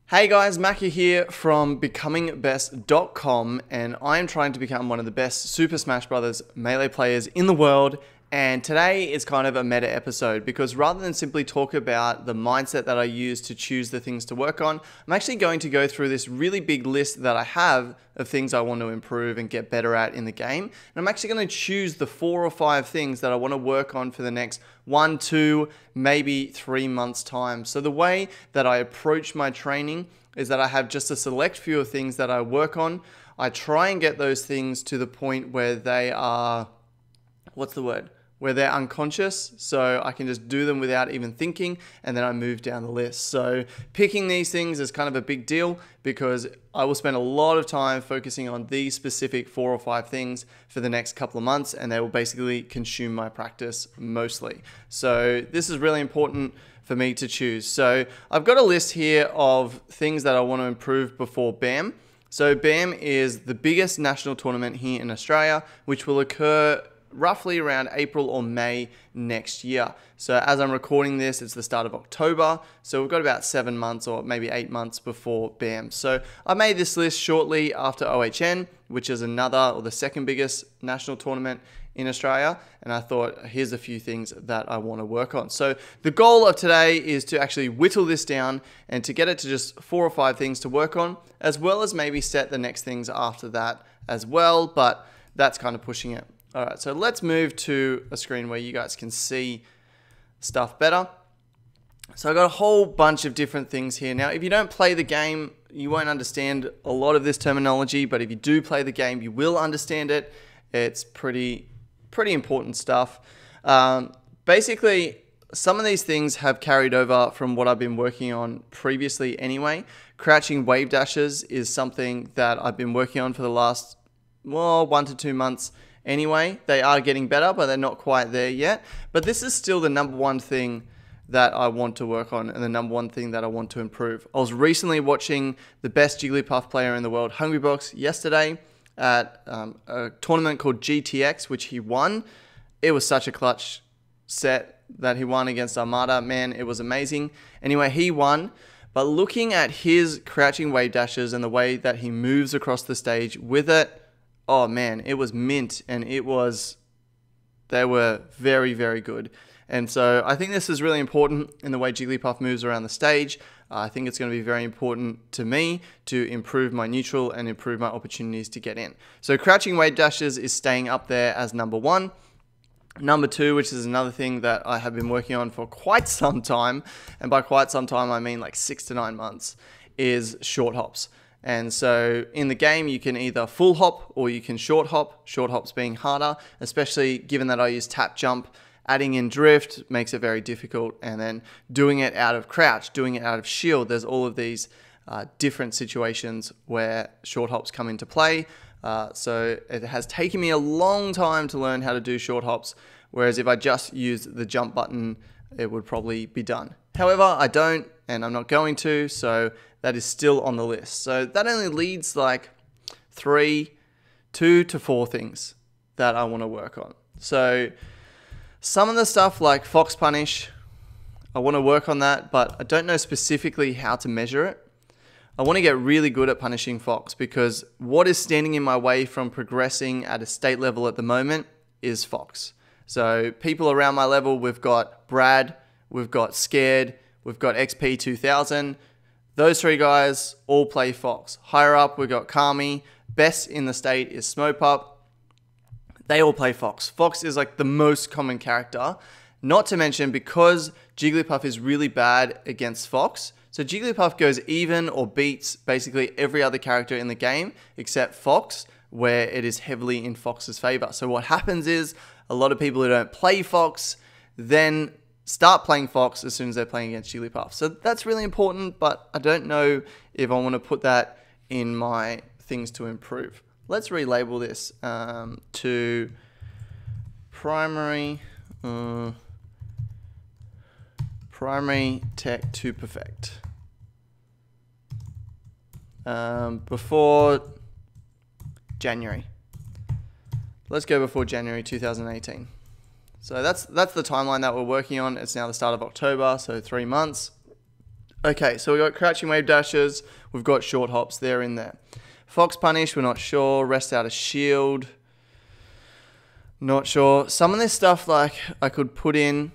Hey guys, Mackie here from becomingbest.com, and I am trying to become one of the best Super Smash Bros. Melee players in the world. And today is kind of a meta episode because rather than simply talk about the mindset that I use to choose the things to work on, I'm actually going to go through this really big list that I have of things I want to improve and get better at in the game. And I'm actually going to choose the 4 or 5 things that I want to work on for the next 1, 2, maybe 3 months time. So the way that I approach my training is that I have just a select few of things that I work on. I try and get those things to the point where they are, where they're unconscious, so I can just do them without even thinking, and then I move down the list. So picking these things is kind of a big deal because I will spend a lot of time focusing on these specific 4 or 5 things for the next couple of months, and they will basically consume my practice mostly. So this is really important for me to choose. So I've got a list here of things that I want to improve before BAM. So BAM is the biggest national tournament here in Australia, which will occur roughly around April or May next year. So as I'm recording this, it's the start of October. So we've got about 7 months or maybe 8 months before BAM. So I made this list shortly after OHN, which is another or the second biggest national tournament in Australia. And I thought, here's a few things that I want to work on. So the goal of today is to actually whittle this down and to get it to just 4 or 5 things to work on, as well as maybe set the next things after that as well. But that's kind of pushing it. All right, so let's move to a screen where you guys can see stuff better. So I've got a whole bunch of different things here. Now, if you don't play the game, you won't understand a lot of this terminology, but if you do play the game, you will understand it. It's pretty important stuff. Basically, some of these things have carried over from what I've been working on previously anyway. Crouching wave dashes is something that I've been working on for the last, 1 to 2 months. Anyway, they are getting better, but they're not quite there yet. But this is still the number one thing that I want to work on and the number one thing that I want to improve. I was recently watching the best Jigglypuff player in the world, Hungrybox, yesterday at a tournament called GTX, which he won. It was such a clutch set that he won against Armada. Man, it was amazing. Anyway, he won. But looking at his crouching wave dashes and the way that he moves across the stage with it, oh man, it was mint, and they were very, very good. And so I think this is really important in the way Jigglypuff moves around the stage. I think it's going to be very important to me to improve my neutral and improve my opportunities to get in. So crouching wave dashes is staying up there as number 1. Number 2, which is another thing that I have been working on for quite some time, and by quite some time I mean like 6 to 9 months, is short hops. And so in the game, you can either full hop or you can short hop. Short hops being harder, especially given that I use tap jump. Adding in drift makes it very difficult. And then doing it out of crouch, doing it out of shield. There's all of these different situations where short hops come into play. So it has taken me a long time to learn how to do short hops. Whereas if I just used the jump button, it would probably be done. However, I don't, and I'm not going to, so that is still on the list. So that only leads like 2 to 4 things that I want to work on. So some of the stuff like Fox Punish, I want to work on that, but I don't know specifically how to measure it. I want to get really good at punishing Fox because what is standing in my way from progressing at a state level at the moment is Fox. So people around my level, we've got Brad, we've got Scared, we've got XP2000. Those 3 guys all play Fox. Higher up, we've got Kami. Best in the state is Smopup. They all play Fox. Fox is like the most common character. Not to mention, because Jigglypuff is really bad against Fox, so Jigglypuff goes even or beats basically every other character in the game except Fox, where it is heavily in Fox's favor. So what happens is a lot of people who don't play Fox then start playing Fox as soon as they're playing against Jigglypuff. So that's really important, but I don't know if I want to put that in my things to improve. Let's relabel this to primary tech to perfect. Before January. Let's go before January 2018. So that's the timeline that we're working on. It's now the start of October, so 3 months. Okay, so we've got crouching wave dashes. We've got short hops there in there. Fox punish, we're not sure. Rest out of shield. Not sure. Some of this stuff like I could put in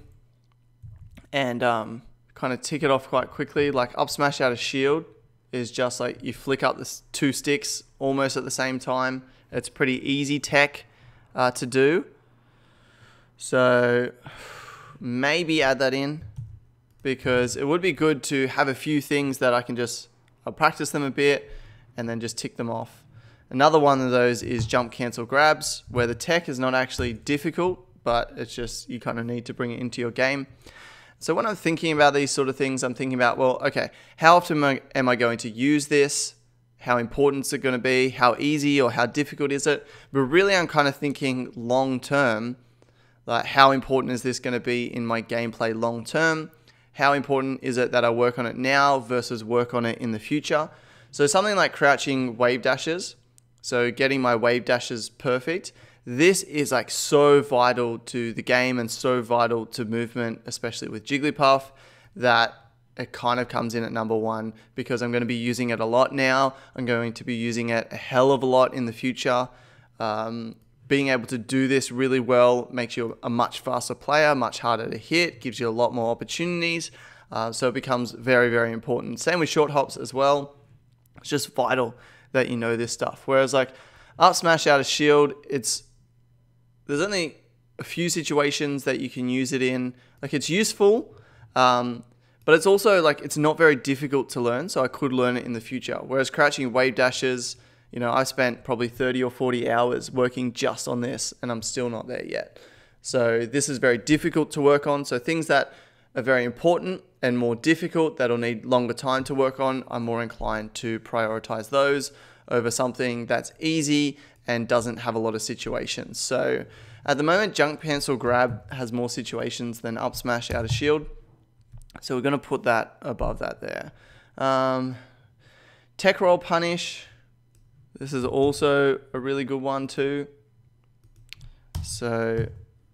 and kind of tick it off quite quickly. Like up smash out of shield is just like you flick up the 2 sticks almost at the same time. It's pretty easy tech to do. So maybe add that in, because it would be good to have a few things that I can just, I'll practice them a bit and then just tick them off. Another one of those is jump cancel grabs, where the tech is not actually difficult, but it's just you kind of need to bring it into your game. So when I'm thinking about these sort of things, I'm thinking about, well, okay, how often am I going to use this? How important is it going to be? How easy or how difficult is it? But really I'm kind of thinking long term, like how important is this going to be in my gameplay long term? How important is it that I work on it now versus work on it in the future? So something like crouching wave dashes, so getting my wave dashes perfect, this is like so vital to the game and so vital to movement, especially with Jigglypuff, that it kind of comes in at number 1, because I'm going to be using it a lot now. I'm going to be using it a hell of a lot in the future. Being able to do this really well makes you a much faster player, much harder to hit, gives you a lot more opportunities. So it becomes very, very important. Same with short hops as well. It's just vital that you know this stuff. Whereas like up smash out of shield, there's only a few situations that you can use it in. Like it's useful, but it's also like it's not very difficult to learn, so I could learn it in the future. Whereas crouching wave dashes, you know, I spent probably 30 or 40 hours working just on this and I'm still not there yet. So this is very difficult to work on. So things that are very important and more difficult that'll need longer time to work on, I'm more inclined to prioritize those over something that's easy and doesn't have a lot of situations. So at the moment, jump cancel grab has more situations than up smash out of shield. So we're going to put that above that there. Tech roll punish. This is also a really good one too. So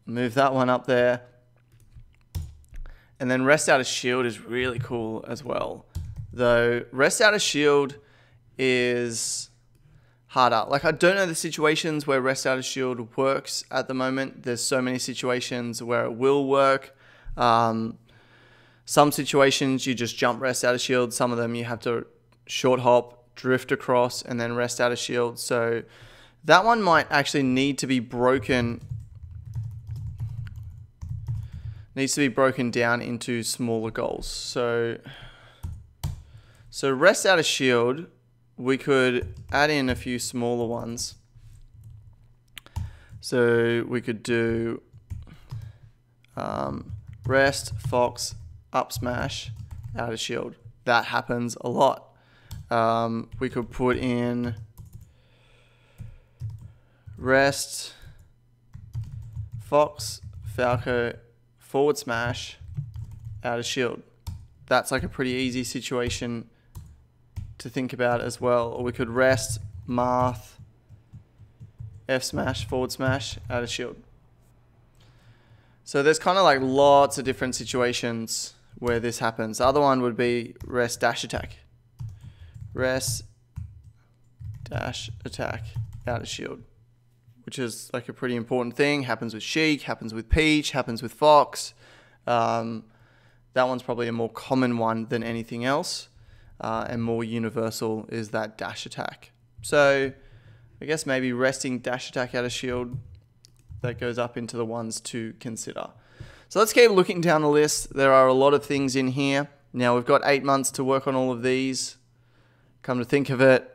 move that one up there. And then rest out of shield is really cool as well. Though rest out of shield is harder. Like I don't know the situations where rest out of shield works at the moment. There's so many situations where it will work. Some situations you just jump rest out of shield. Some of them you have to short hop, drift across, and then rest out of shield. So that one might actually need to be broken. Needs to be broken down into smaller goals. So rest out of shield, we could add in a few smaller ones. So we could do rest, fox, up smash, out of shield. That happens a lot. We could put in rest, fox, falco, forward smash, out of shield. That's like a pretty easy situation to think about as well. Or we could rest, Marth, F smash, forward smash, out of shield. So there's kind of like lots of different situations where this happens. The other one would be rest, dash attack. Rest, dash attack, out of shield. Which is like a pretty important thing. Happens with Sheik, happens with Peach, happens with Fox. That one's probably a more common one than anything else. And more universal is that dash attack. So I guess maybe resting dash attack out of shield, that goes up into the ones to consider. So let's keep looking down the list. There are a lot of things in here. Now we've got 8 months to work on all of these. Come to think of it,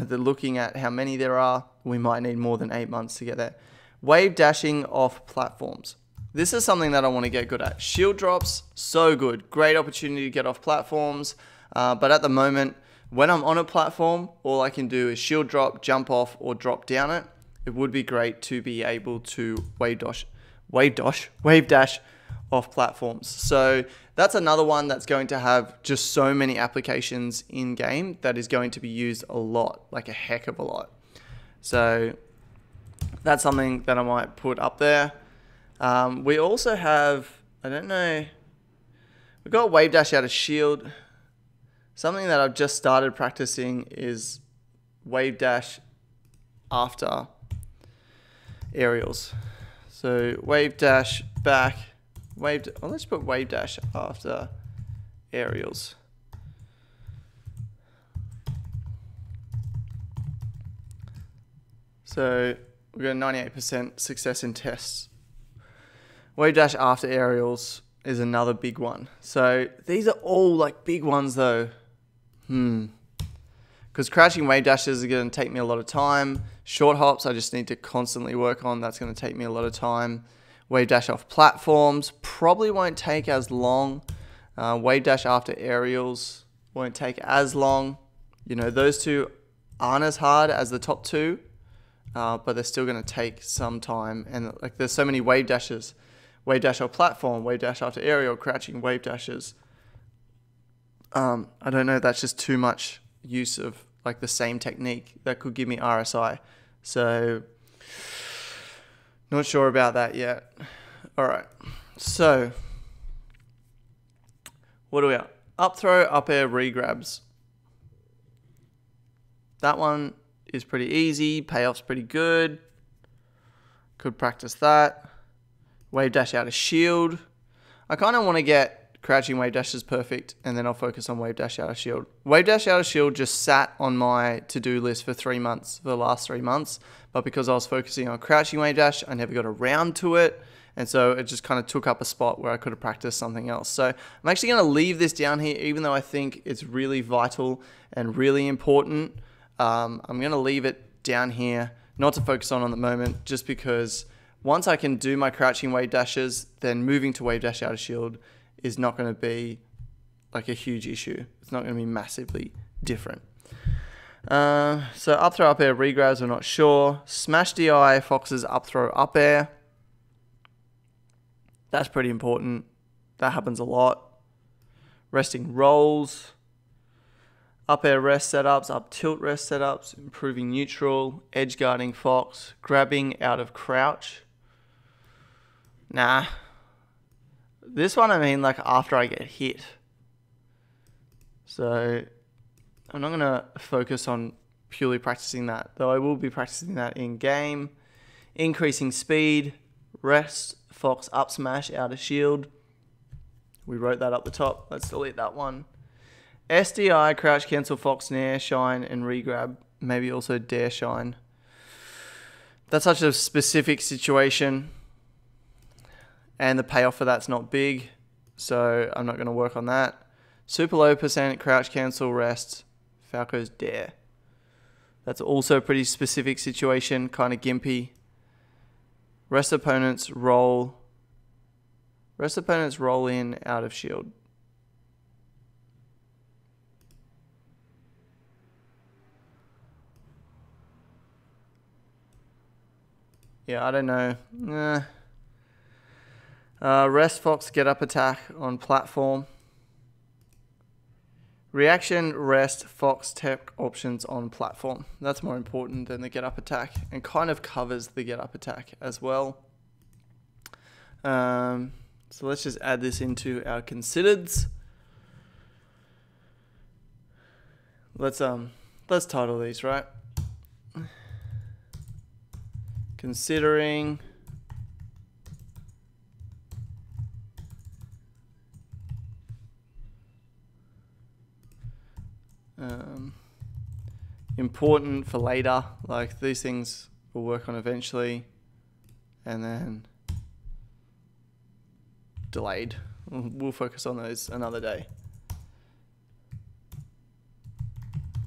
looking at how many there are, we might need more than 8 months to get there. Wave dashing off platforms. This is something that I want to get good at. Shield drops, so good. Great opportunity to get off platforms. But at the moment, when I'm on a platform, all I can do is shield drop, jump off, or drop down it. It would be great to be able to wave dash off platforms. So that's another one that's going to have just so many applications in game that is going to be used a lot, like a heck of a lot. So that's something that I might put up there. We also have, I don't know, we've got wave dash out of shield. Something that I've just started practicing is wave dash after aerials. So wave dash back, let's put wave dash after aerials. So we've got 98% success in tests. Wave dash after aerials is another big one. So these are all like big ones though. Because crouching wave dashes are going to take me a lot of time. Short hops I just need to constantly work on. That's going to take me a lot of time. Wave dash off platforms probably won't take as long. Wave dash after aerials won't take as long. You know, those two aren't as hard as the top two, but they're still going to take some time. And like, there's so many wave dashes. Wave dash off platform, wave dash after aerial, crouching wave dashes. I don't know, that's just too much use of like the same technique. That could give me RSI. So, not sure about that yet. All right, so what are we at? Up throw, up air, regrabs. That one is pretty easy. Payoff's pretty good. Could practice that. Wave dash out of shield. I kind of want to get crouching wave dashes perfect, and then I'll focus on wave dash out of shield. Wave dash out of shield just sat on my to-do list for 3 months, for the last 3 months, but because I was focusing on crouching wave dash, I never got around to it, and so it just kind of took up a spot where I could have practiced something else. So I'm actually going to leave this down here, even though I think it's really vital and really important. I'm going to leave it down here, not to focus on the moment, just because once I can do my crouching wave dashes, then moving to wave dash out of shield is not going to be like a huge issue. It's not going to be massively different. So up throw, up air, regrabs, we're not sure. Smash DI, Fox's up throw, up air. That's pretty important. That happens a lot. Resting rolls. Up air rest setups, up tilt rest setups, improving neutral, edge guarding Fox, grabbing out of crouch. Nah. This one, I mean, like after I get hit. So I'm not going to focus on purely practicing that, though I will be practicing that in game. Increasing speed, rest, Fox up smash, out of shield. We wrote that up the top. Let's delete that one. SDI, crouch cancel, Fox nair, shine, and regrab. Maybe also dare shine. That's such a specific situation, and the payoff for that's not big, so I'm not going to work on that. Super low percent, crouch cancel, rest, Falco's dare. That's also a pretty specific situation, kind of gimpy. Rest opponents roll in out of shield. Yeah, I don't know. Rest Fox get up attack on platform. Reaction rest Fox tech options on platform. That's more important than the get up attack, and kind of covers the get up attack as well. So let's just add this into our considereds. Let's title these, right? Considering important for later, like these things we'll work on eventually, and then delayed. We'll focus on those another day.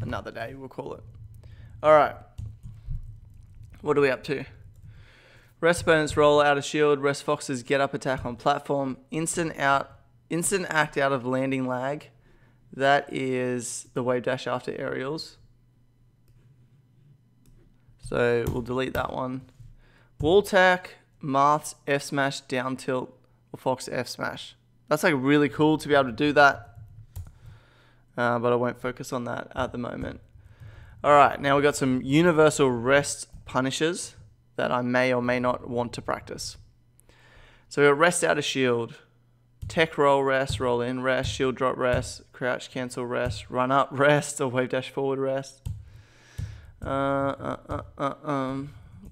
Another day, we'll call it. All right. What are we up to? Rest opponents roll out of shield. Rest Foxes get up attack on platform. Instant act out of landing lag. That is the wave dash after aerials. So we'll delete that one. Wall tack, Marth's F smash, down tilt, or Fox F smash. That's like really cool to be able to do that. But I won't focus on that at the moment. All right, now we've got some universal rest punishes that I may or may not want to practice. So we've got rest out of shield. tech roll rest, roll in rest, shield drop rest, crouch cancel rest, run up rest, or wave dash forward rest.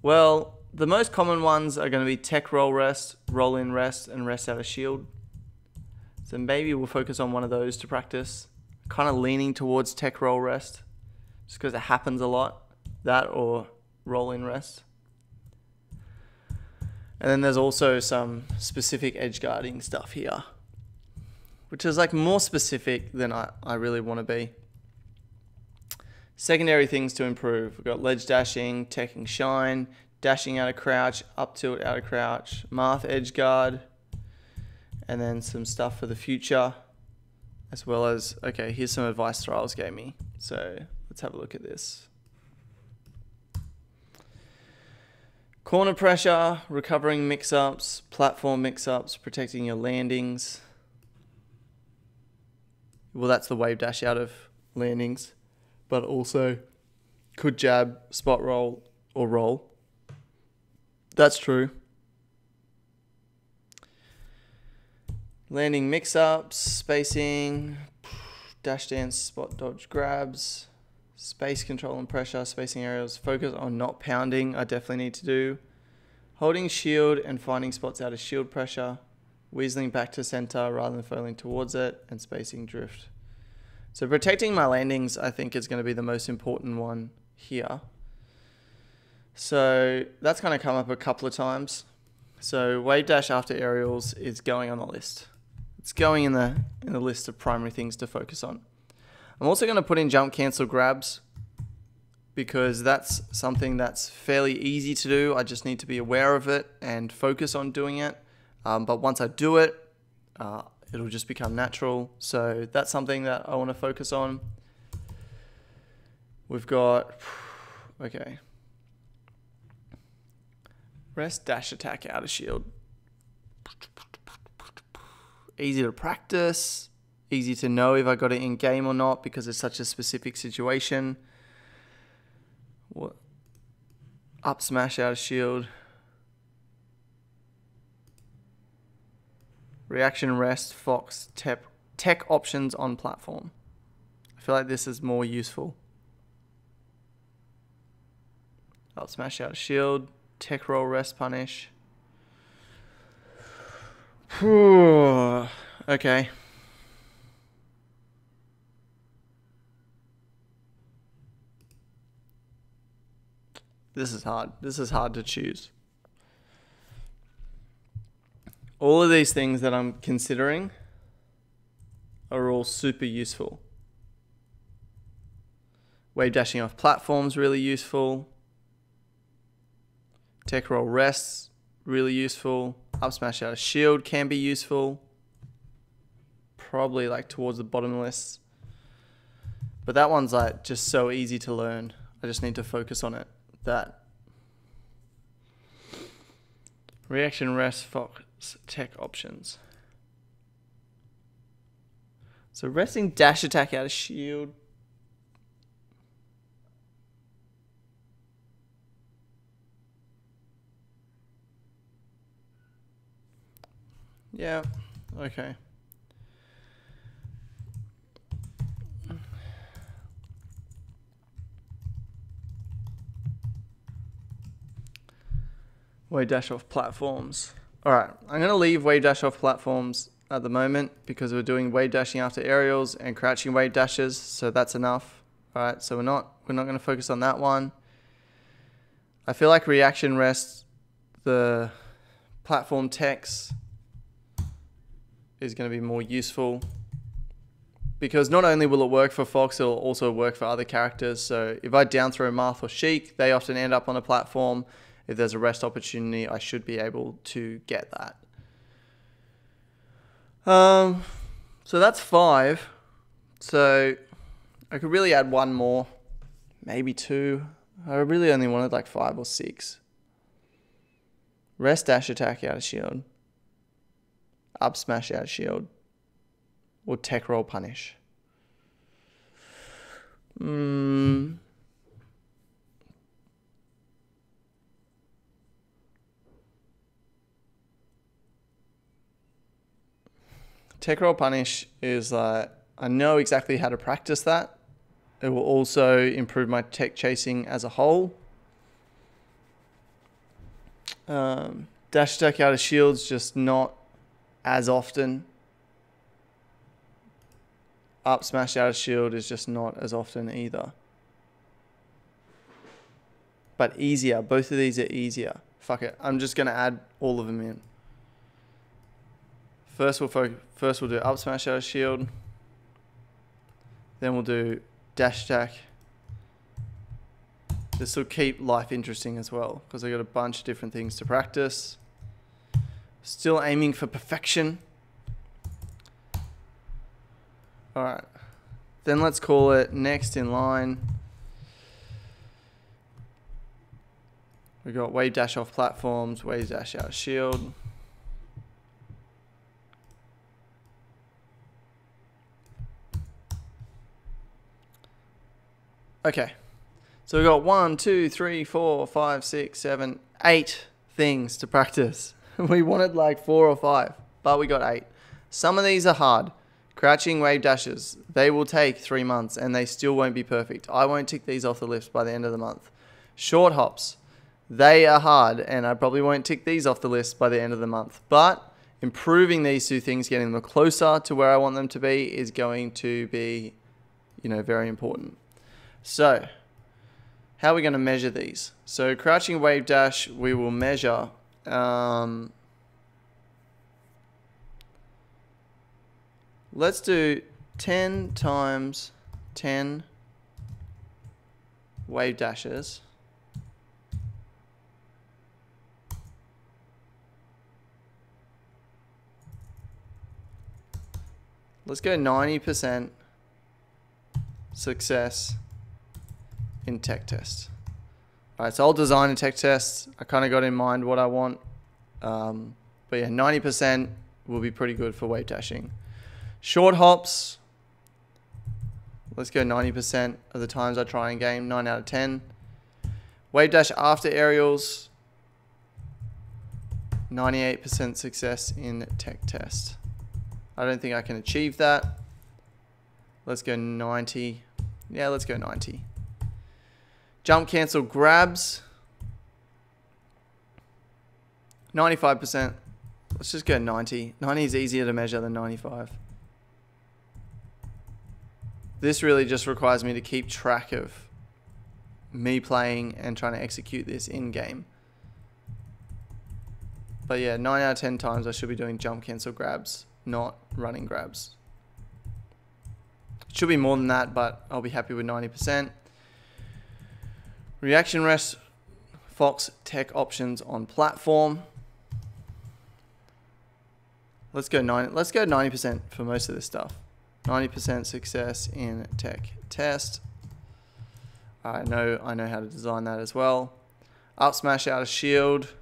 Well, the most common ones are going to be tech roll rest, roll in rest, and rest out of shield. So maybe we'll focus on one of those to practice. Kind of leaning towards tech roll rest, just because it happens a lot. That or roll in rest. And then there's also some specific edge guarding stuff here, which is like more specific than I really want to be. Secondary things to improve. We've got ledge dashing, teching shine, dashing out of crouch, up tilt out of crouch, Marth edge guard, and then some stuff for the future, as well as, okay, here's some advice Thriles gave me. So let's have a look at this. Corner pressure, recovering mix-ups, platform mix-ups, protecting your landings. Well, that's the wave dash out of landings, but also could jab, spot roll, or roll. That's true. Landing mix-ups, spacing, dash dance, spot dodge grabs, space control and pressure, spacing aerials, focus on not pounding, I definitely need to do. Holding shield and finding spots out of shield pressure, weaseling back to center rather than falling towards it, and spacing drift. So protecting my landings, I think, is going to be the most important one here. So that's going to come up a couple of times. So wave dash after aerials is going on the list. It's going in the list of primary things to focus on. I'm also going to put in jump cancel grabs because that's something that's fairly easy to do. I just need to be aware of it and focus on doing it. But once I do it, it'll just become natural. So that's something that I want to focus on. We've got, okay. Rest, dash, attack, out of shield. Easy to practice. Easy to know if I got it in game or not because it's such a specific situation. What? Up smash, out of shield. Reaction, rest, fox, tech options on platform. I feel like this is more useful. Up smash, out of shield. Tech roll, rest, punish. Okay. This is hard. This is hard to choose. All of these things that I'm considering are all super useful. Wave dashing off platforms, really useful. Tech roll rests, really useful. Up smash out of shield can be useful. Probably like towards the bottom list. But that one's like just so easy to learn. I just need to focus on it. That. Reaction, rest, fox, tech options. So resting dash attack out of shield. Yeah, okay. Wave dash off platforms. Alright, I'm going to leave wave dash off platforms at the moment because we're doing wave dashing after aerials and crouching wave dashes, so that's enough. Alright, so we're not going to focus on that one. I feel like reaction rest, the platform techs is going to be more useful because not only will it work for Fox, it'll also work for other characters. So if I down throw Marth or Sheik, they often end up on a platform. If there's a rest opportunity, I should be able to get that. So that's 5. So I could really add one more, maybe 2. I really only wanted like 5 or 6. Rest dash attack out of shield. Up smash out of shield. Or tech roll punish. Tech roll punish is like, I know exactly how to practice that. It will also improve my tech chasing as a whole. Dash attack out of shields, just not as often. Up smash out of shield is just not as often either. But easier. Both of these are easier. Fuck it. I'm just going to add all of them in. First we'll do up smash out of shield. Then we'll do dash attack. This will keep life interesting as well, because I got a bunch of different things to practice. Still aiming for perfection. Alright. Then let's call it next in line. We got wave dash off platforms, wave dash out of shield. Okay. So we got 1, 2, 3, 4, 5, 6, 7, 8 things to practice. We wanted like 4 or 5, but we got 8. Some of these are hard. Crouching wave dashes, they will take 3 months and they still won't be perfect. I won't tick these off the list by the end of the month. Short hops, they are hard and I probably won't tick these off the list by the end of the month. But improving these two things, getting them closer to where I want them to be, is going to be, very important. So, how are we going to measure these? So crouching wave dash, we will measure let's do 10 times 10 wave dashes. Let's go 90% success in tech test. All right, so I'll design a tech test. I kind of got in mind what I want. But yeah, 90% will be pretty good for wave dashing. Short hops, let's go 90% of the times I try and game, 9 out of 10. Wave dash after aerials, 98% success in tech test. I don't think I can achieve that. Let's go 90. Yeah, let's go 90. Jump cancel grabs, 95%. Let's just go 90. 90 is easier to measure than 95. This really just requires me to keep track of me playing and trying to execute this in game. But yeah, 9 out of 10 times I should be doing jump cancel grabs, not running grabs. It should be more than that, but I'll be happy with 90%. Reaction rest, Fox tech options on platform. Let's go 90% for most of this stuff. 90% success in tech test. I know how to design that as well. Up smash out of shield.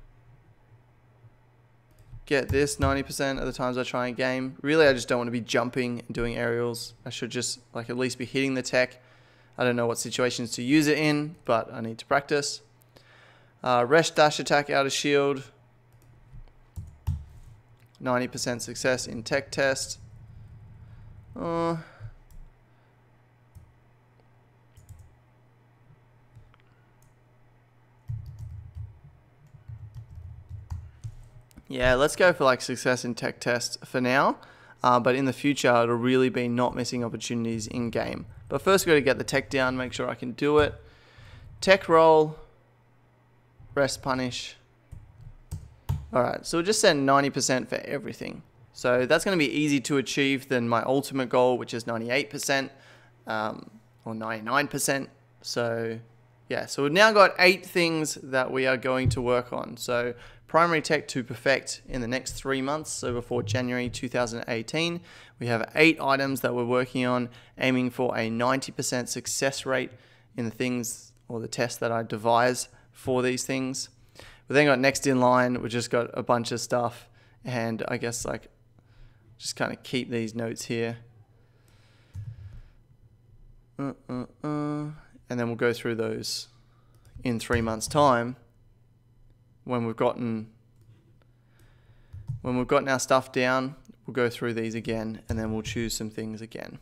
Get this 90% of the times I try and game. Really, I just don't want to be jumping and doing aerials. I should just at least be hitting the tech. I don't know what situations to use it in, but I need to practice. Rest dash attack out of shield. 90% success in tech test. Yeah, let's go for success in tech test for now. But in the future, it'll really be not missing opportunities in game. But first, we've got to get the tech down, make sure I can do it. Tech roll, rest punish. All right, so we'll just set 90% for everything. So that's going to be easy to achieve than my ultimate goal, which is 98% or 99%. So yeah, so we've now got 8 things that we are going to work on. So primary tech to perfect in the next 3 months. So before January 2018, we have 8 items that we're working on, aiming for a 90% success rate in the things or the tests that I devise for these things. We then got next in line, we just got a bunch of stuff, and I guess just kind of keep these notes here. And then we'll go through those in 3 months' time when we've gotten our stuff down. we'll go through these again, and then we'll choose some things again.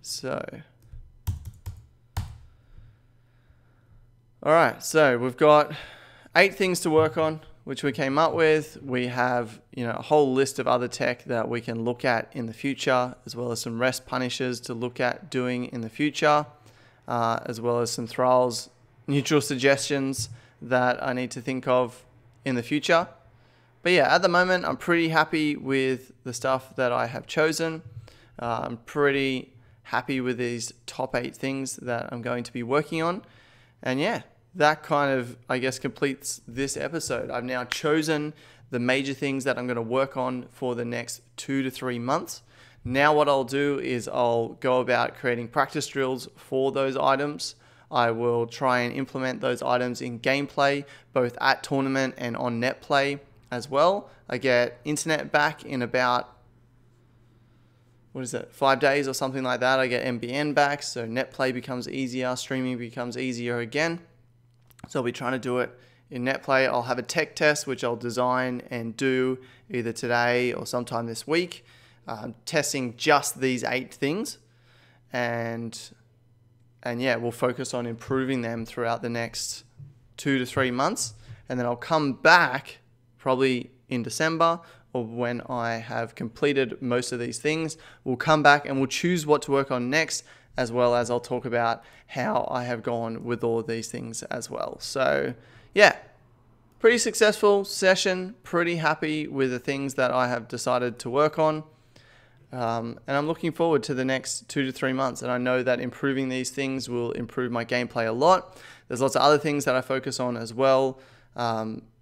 So, all right, so we've got 8 things to work on, which we came up with. We have, a whole list of other tech that we can look at in the future, as well as some rest punishes to look at doing in the future, as well as some thralls, neutral suggestions that I need to think of in the future. But yeah, at the moment, I'm pretty happy with the stuff that I have chosen. I'm pretty happy with these top 8 things that I'm going to be working on. And yeah, that kind of, I guess, completes this episode. I've now chosen the major things that I'm going to work on for the next 2 to 3 months. Now what I'll do is I'll go about creating practice drills for those items. I will try and implement those items in gameplay, both at tournament and on net play as well. I get internet back in about, 5 days or something like that. I get MBN back, so net play becomes easier, streaming becomes easier again. So I'll be trying to do it in net play. I'll have a tech test, which I'll design and do either today or sometime this week, testing just these 8 things. And yeah, we'll focus on improving them throughout the next 2 to 3 months. And then I'll come back probably in December, or when I have completed most of these things. We'll come back and we'll choose what to work on next, as well as I'll talk about how I have gone with all of these things as well. So yeah, pretty successful session, pretty happy with the things that I have decided to work on. And I'm looking forward to the next 2 to 3 months. And I know that improving these things will improve my gameplay a lot. There's lots of other things that I focus on as well,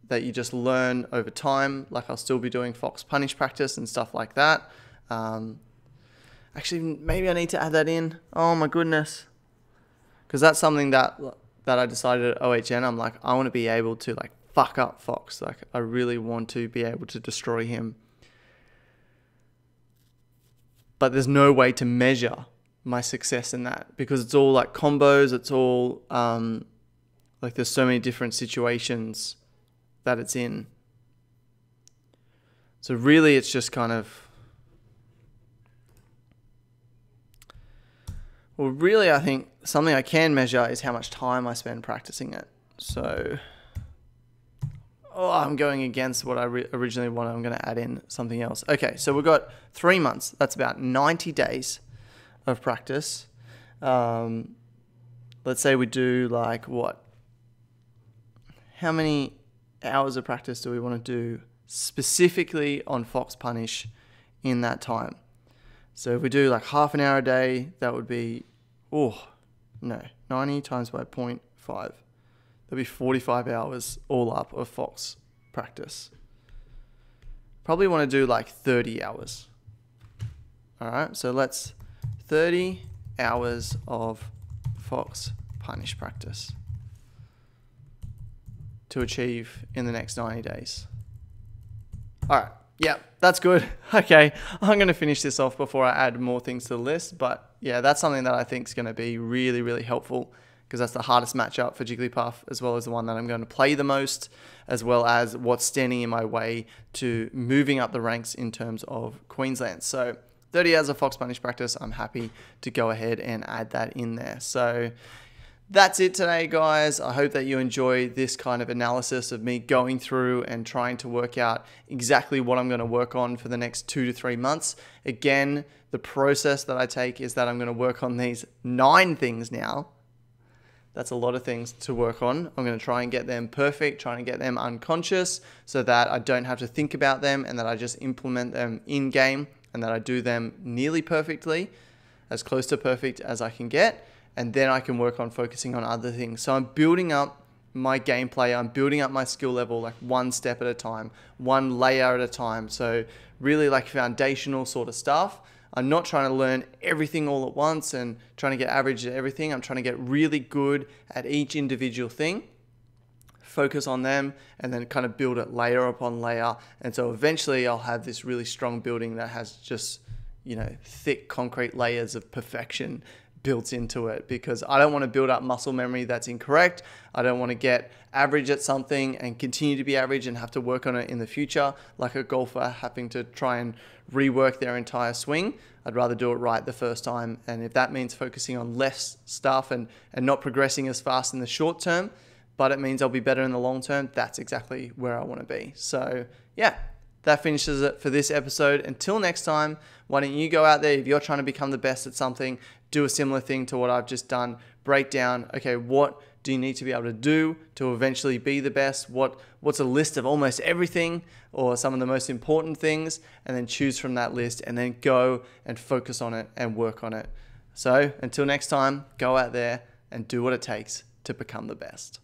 that you just learn over time. Like I'll still be doing Fox Punish practice and stuff like that. Actually, maybe I need to add that in. Oh my goodness. Because that's something that I decided at OHN. I'm like, I want to be able to fuck up Fox. Like I really want to be able to destroy him. But there's no way to measure my success in that, because it's all combos. It's all there's so many different situations that it's in. So really it's just kind of, I think something I can measure is how much time I spend practicing it. So, I'm going against what I originally wanted. I'm going to add in something else. Okay, so we've got 3 months. That's about 90 days of practice. Let's say we do how many hours of practice do we want to do specifically on Fox Punish in that time? So if we do half an hour a day, that would be, 90 times by 0.5. That'd be 45 hours all up of Fox practice. Probably want to do 30 hours. All right, so let's 30 hours of Fox Punish practice to achieve in the next 90 days. All right. Yeah, that's good. Okay, I'm going to finish this off before I add more things to the list. But yeah, that's something that I think is going to be really, really helpful, because that's the hardest matchup for Jigglypuff, as well as the one that I'm going to play the most, as well as what's standing in my way to moving up the ranks in terms of Queensland. So 30 hours of Fox Punish practice, I'm happy to go ahead and add that in there. So that's it today, guys. I hope that you enjoy this kind of analysis of me going through and trying to work out exactly what I'm going to work on for the next 2 to 3 months. Again, the process that I take is that I'm going to work on these 9 things now. That's a lot of things to work on. I'm going to try and get them perfect, trying to get them unconscious so that I don't have to think about them, and that I just implement them in game, and that I do them nearly perfectly, as close to perfect as I can get. And then I can work on focusing on other things. So I'm building up my gameplay. I'm building up my skill level one step at a time, one layer at a time. So really foundational sort of stuff. I'm not trying to learn everything all at once and trying to get average at everything. I'm trying to get really good at each individual thing, focus on them, and then kind of build it layer upon layer. And so eventually I'll have this really strong building that has just, thick concrete layers of perfection built into it, because I don't want to build up muscle memory that's incorrect. I don't want to get average at something and continue to be average and have to work on it in the future, like a golfer having to try and rework their entire swing. I'd rather do it right the first time. And if that means focusing on less stuff and not progressing as fast in the short term, but it means I'll be better in the long term, that's exactly where I want to be. So yeah, that finishes it for this episode. Until next time, why don't you go out there, if you're trying to become the best at something, do a similar thing to what I've just done. Break down, okay, what do you need to be able to do to eventually be the best? What's a list of almost everything, or some of the most important things, and then choose from that list and then go and focus on it and work on it. So until next time, go out there and do what it takes to become the best.